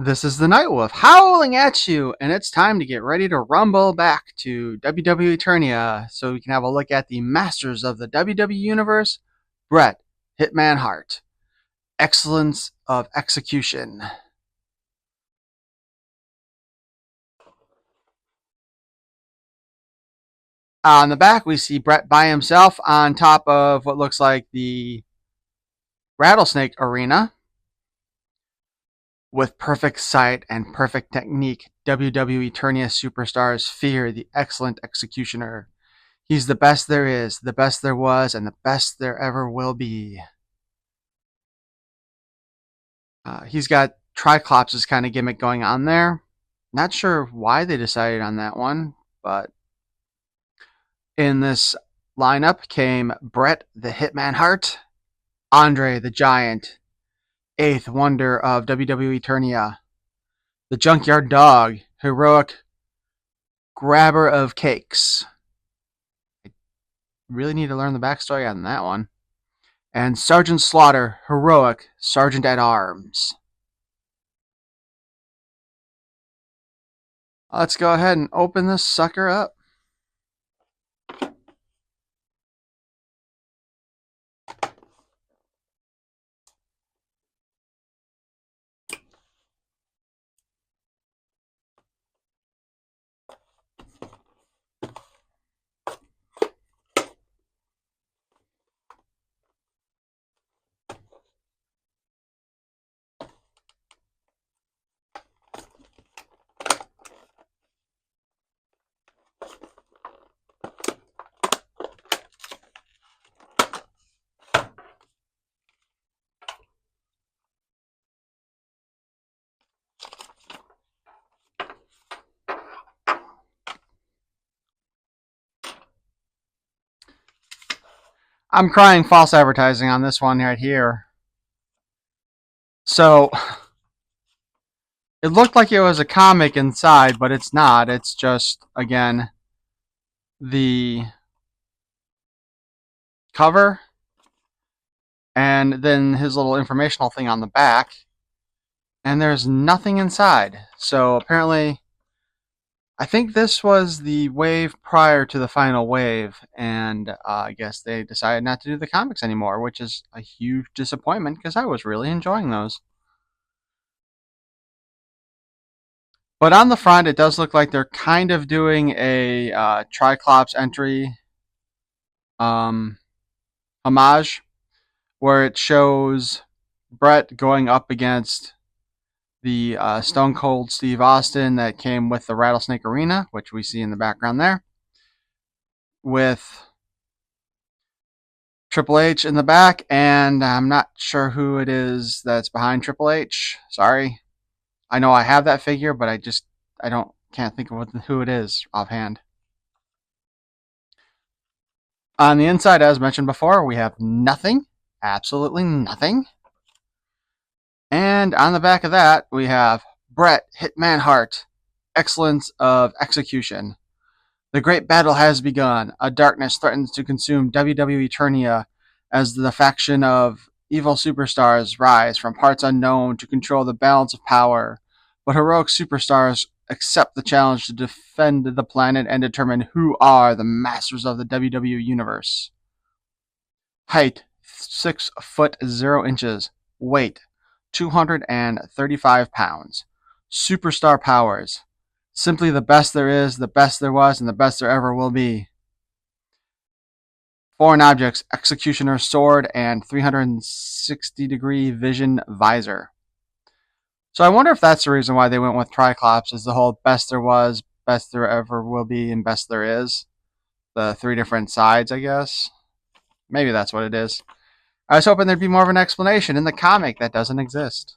This is the Night Wolf howling at you, and it's time to get ready to rumble back to WWE Eternia so we can have a look at the masters of the WWE Universe, Bret, Hitman Hart. Excellence of execution. On the back, we see Bret by himself on top of what looks like the Rattlesnake Arena. With perfect sight and perfect technique, WWE Eternia superstars fear the excellent executioner. He's the best there is, the best there was, and the best there ever will be. He's got Triclops' kind of gimmick going on there. Not sure why they decided on that one, but in this lineup came Bret the Hitman Hart, Andre the Giant, eighth wonder of WWE Eternia, the Junkyard Dog, heroic grabber of cakes. I really need to learn the backstory on that one. And Sergeant Slaughter, heroic Sergeant at Arms. Let's go ahead and open this sucker up. I'm crying false advertising on this one right here. So, it looked like it was a comic inside, but it's not. It's just, again, the cover and then his little informational thing on the back. And there's nothing inside. So, apparently, I think this was the wave prior to the final wave, and I guess they decided not to do the comics anymore, which is a huge disappointment because I was really enjoying those. But on the front, it does look like they're kind of doing a Triclops entry homage, where it shows Bret going up against the Stone Cold Steve Austin that came with the Rattlesnake Arena, which we see in the background there, with Triple H in the back, and I'm not sure who it is that's behind Triple H. Sorry. I know I have that figure, but I can't think of who it is offhand. On the inside, as mentioned before, we have nothing, absolutely nothing. And on the back of that, we have Bret Hitman Hart, excellence of execution. The great battle has begun. A darkness threatens to consume WWE Eternia as the faction of evil superstars rise from parts unknown to control the balance of power. But heroic superstars accept the challenge to defend the planet and determine who are the masters of the WWUniverse. Height 6 foot 0 inches. Weight 235 pounds. Superstar powers. Simply the best there is, the best there was, and the best there ever will be. Foreign objects, executioner sword, and 360-degree vision visor. So I wonder if that's the reason why they went with Triclops, is the whole best there was, best there ever will be, and best there is. The three different sides, I guess. Maybe that's what it is. I was hoping there'd be more of an explanation in the comic that doesn't exist.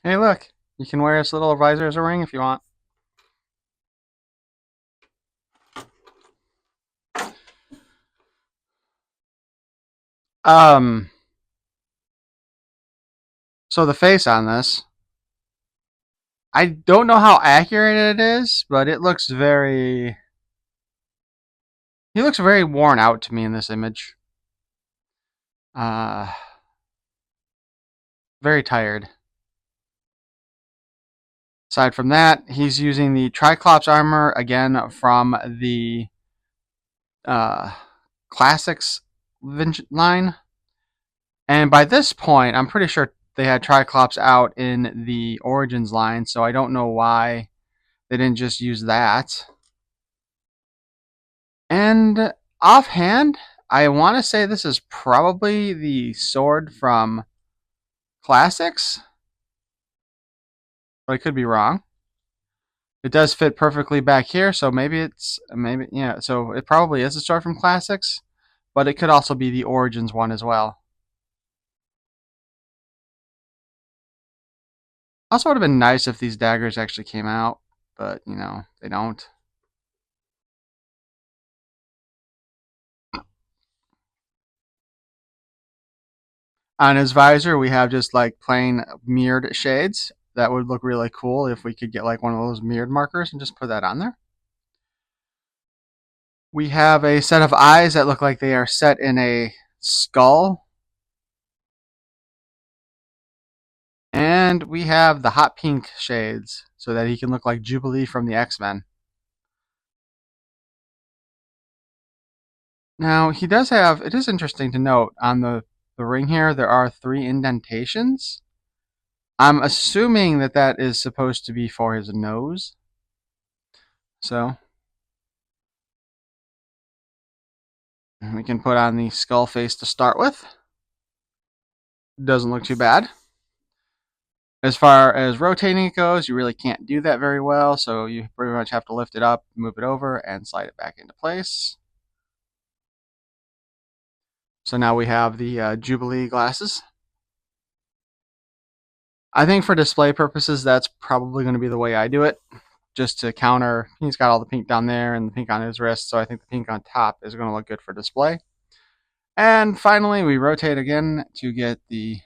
Hey, look. You can wear this little visor as a ring if you want. Um, so the face on this, I don't know how accurate it is, but it looks very. He looks very worn out to me in this image. Uh, very tired. Aside from that, he's using the Triclops armor again from the uh, Classics line. And by this point, I'm pretty sure they had Triclops out in the Origins line, so I don't know why they didn't just use that. And offhand, I want to say this is probably the sword from Classics, but I could be wrong. It does fit perfectly back here, so maybe yeah. So it probably is a sword from Classics, but it could also be the Origins one as well. Also, would have been nice if these daggers actually came out, but they don't. On his visor, we have just like plain mirrored shades. That would look really cool if we could get like one of those mirrored markers and just put that on there. We have a set of eyes that look like they are set in a skull. And we have the hot pink shades so that he can look like Jubilee from the X-Men. Now, he does have, it is interesting to note, on the ring here, there are 3 indentations. I'm assuming that that is supposed to be for his nose. So, we can put on the skull face to start with. Doesn't look too bad. As far as rotating it goes, you really can't do that very well, so you pretty much have to lift it up, move it over, and slide it back into place. So now we have the Jubilee glasses. I think for display purposes, that's probably going to be the way I do it, just to counter. He's got all the pink down there and the pink on his wrist, so I think the pink on top is going to look good for display. And finally, we rotate again to get the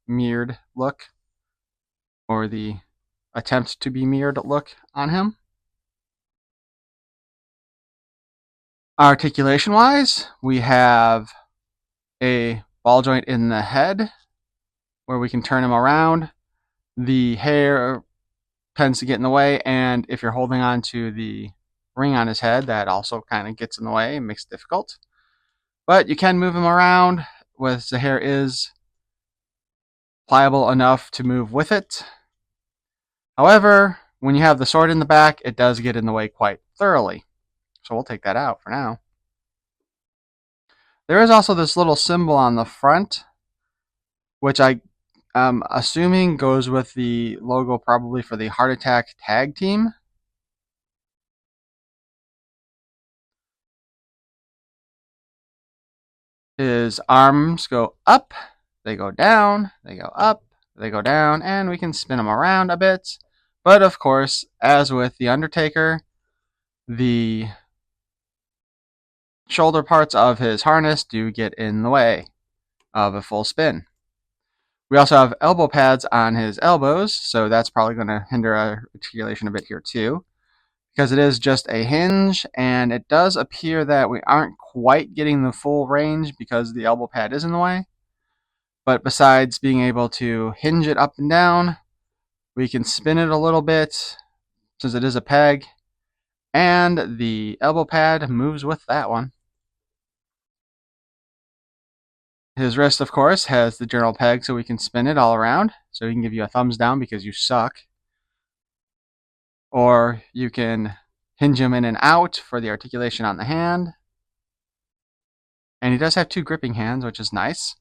mirrored look, or the attempt to be mirrored look on him. Articulation wise, we have a ball joint in the head where we can turn him around. The hair tends to get in the way, and if you're holding on to the ring on his head, that also kind of gets in the way and makes it difficult. But you can move him around, with the hair is pliable enough to move with it. However, when you have the sword in the back, it does get in the way quite thoroughly. So we'll take that out for now. There is also this little symbol on the front, which I am assuming goes with the logo probably for the Heart Attack tag team. His arms go up, they go down, they go up, they go down, and we can spin them around a bit. But of course, as with The Undertaker, the shoulder parts of his harness do get in the way of a full spin. We also have elbow pads on his elbows, so that's probably going to hinder articulation a bit here too, because it is just a hinge, and it does appear that we aren't quite getting the full range because the elbow pad is in the way. But besides being able to hinge it up and down, we can spin it a little bit since it is a peg, and the elbow pad moves with that one. His wrist, of course, has the general peg so we can spin it all around. So he can give you a thumbs down because you suck. Or you can hinge him in and out for the articulation on the hand. And he does have 2 gripping hands, which is nice.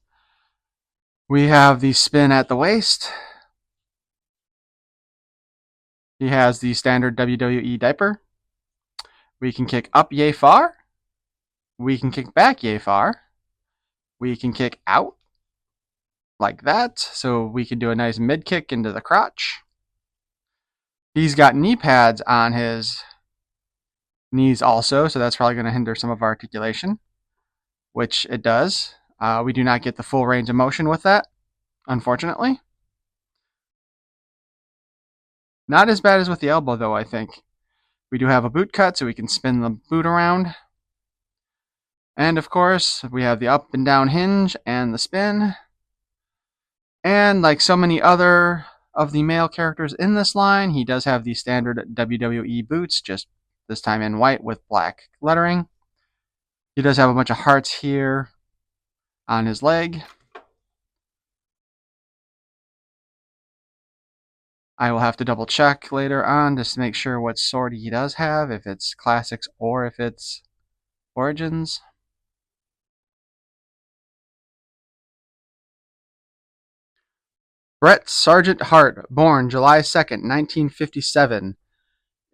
We have the spin at the waist. He has the standard WWE diaper. We can kick up yay far. We can kick back yay far. We can kick out like that. So we can do a nice mid kick into the crotch. He's got knee pads on his knees also, so that's probably going to hinder some of our articulation, which it does. We do not get the full range of motion with that, unfortunately. Not as bad as with the elbow, though, I think. We do have a boot cut, so we can spin the boot around. And of course, we have the up and down hinge and the spin. And like so many other of the male characters in this line, he does have the standard WWE boots, just this time in white with black lettering. He does have a bunch of hearts here on his leg. I will have to double check later on just to make sure what sword he does have, if it's classics or if it's origins. Bret Sergeant Hart, born July 2nd, 1957,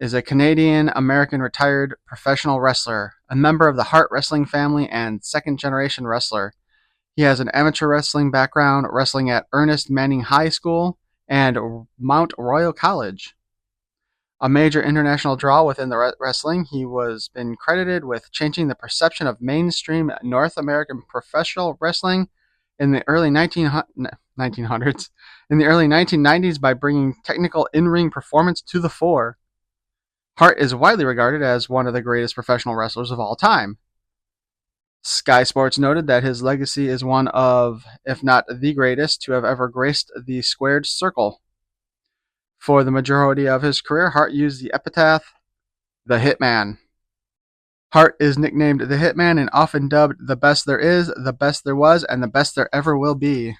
is a Canadian-American retired professional wrestler, a member of the Hart wrestling family and second-generation wrestler. He has an amateur wrestling background, wrestling at Ernest Manning High School and Mount Royal College. A major international draw within the wrestling, he was been credited with changing the perception of mainstream North American professional wrestling in the early 1900s, in the early 1990s by bringing technical in-ring performance to the fore. Hart is widely regarded as one of the greatest professional wrestlers of all time. Sky Sports noted that his legacy is one of, if not the greatest, to have ever graced the squared circle. For the majority of his career, Hart used the epithet, the Hitman. Hart is nicknamed the Hitman and often dubbed the best there is, the best there was, and the best there ever will be.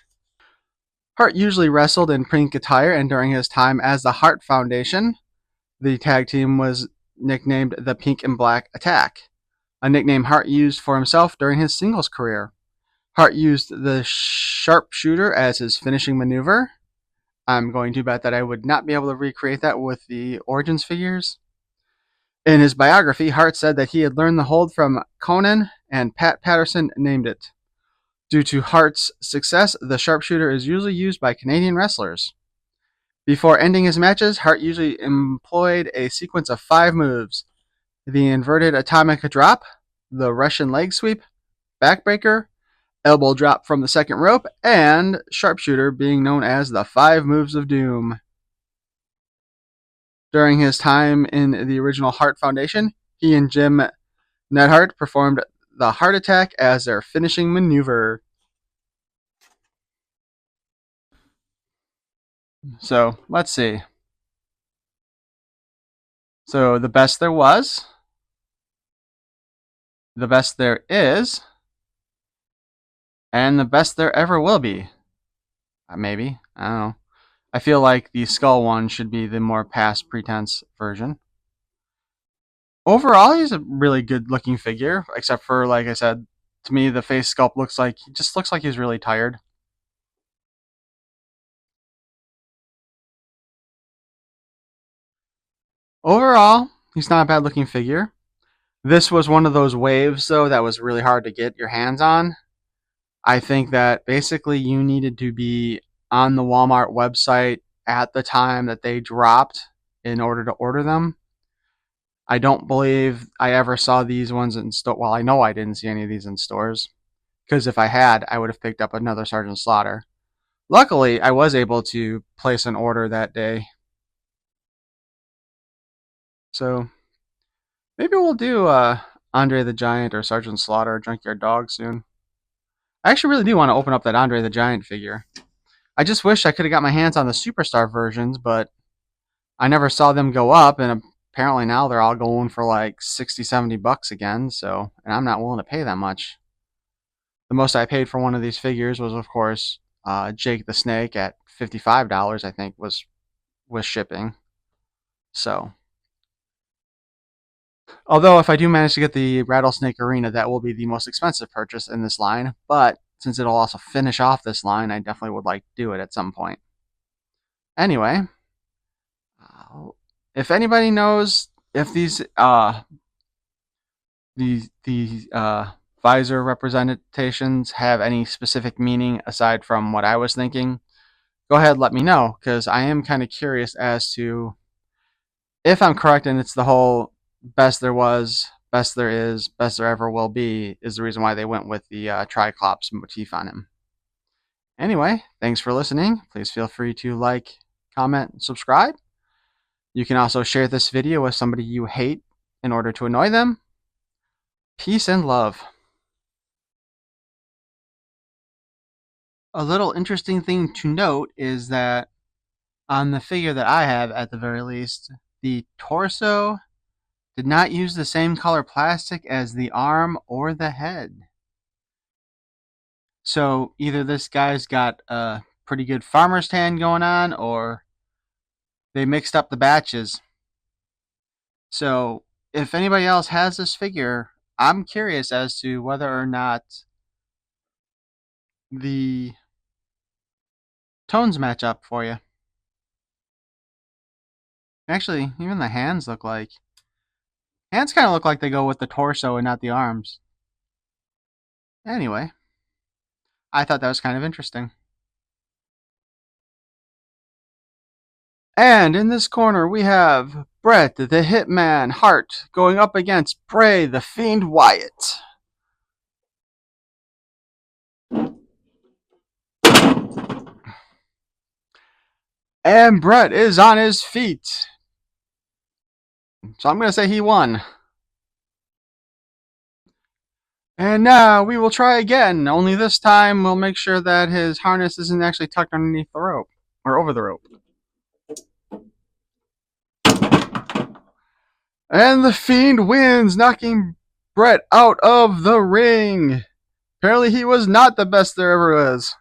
Hart usually wrestled in pink attire, and during his time as the Hart Foundation, the tag team was nicknamed the Pink and Black Attack, a nickname Hart used for himself during his singles career. Hart used the sharpshooter as his finishing maneuver. I'm going to bet that I would not be able to recreate that with the Origins figures. In his biography, Hart said that he had learned the hold from Conan, and Pat Patterson named it. Due to Hart's success, the sharpshooter is usually used by Canadian wrestlers. Before ending his matches, Hart usually employed a sequence of 5 moves: the inverted atomic drop, the Russian leg sweep, backbreaker, elbow drop from the second rope, and sharpshooter, being known as the 5 moves of doom. During his time in the original Hart Foundation, he and Jim Neidhart performed the Hart Attack as their finishing maneuver. So, let's see. So, the best there was, the best there is, and the best there ever will be. Maybe. I don't know. I feel like the skull one should be the more past pretense version. Overall, he's a really good looking figure, except for, like I said, to me, the face sculpt just looks like he's really tired. Overall, he's not a bad looking figure. This was one of those waves, though, that was really hard to get your hands on. I think that basically you needed to be on the Walmart website at the time that they dropped in order to order them. I don't believe I ever saw these ones in store. Well, I know I didn't see any of these in stores, because if I had, I would have picked up another Sergeant Slaughter. Luckily, I was able to place an order that day. So maybe we'll do Andre the Giant or Sergeant Slaughter or Junkyard Dog soon. I actually really do want to open up that Andre the Giant figure. I just wish I could have got my hands on the Superstar versions, but I never saw them go up, and apparently now they're all going for like 60, 70 bucks again, so, and I'm not willing to pay that much. The most I paid for one of these figures was, of course, Jake the Snake at $55, I think, was with shipping. So, although if I do manage to get the Rattlesnake Arena, that will be the most expensive purchase in this line, but since it'll also finish off this line, I definitely would like to do it at some point. Anyway, if anybody knows if the visor representations have any specific meaning aside from what I was thinking, go ahead, let me know, because I am kind of curious as to if I'm correct and it's the whole best there was, best there is, best there ever will be, is the reason why they went with the Triclops motif on him. Anyway, thanks for listening. Please feel free to like, comment, and subscribe. You can also share this video with somebody you hate in order to annoy them. Peace and love. A little interesting thing to note is that on the figure that I have, at the very least, the torso did not use the same color plastic as the arm or the head. So either this guy's got a pretty good farmer's tan going on, or they mixed up the batches. So if anybody else has this figure, I'm curious as to whether or not the tones match up for you. Actually, even the hands look like... Hands kind of look like they go with the torso and not the arms. Anyway, I thought that was kind of interesting. And in this corner, we have Bret, the Hitman Hart, going up against Bray, the Fiend Wyatt. And Bret is on his feet. So I'm going to say he won. And now we will try again, only this time we'll make sure that his harness isn't actually tucked underneath the rope, or over the rope. And the Fiend wins, knocking Bret out of the ring. Apparently he was not the best there ever was.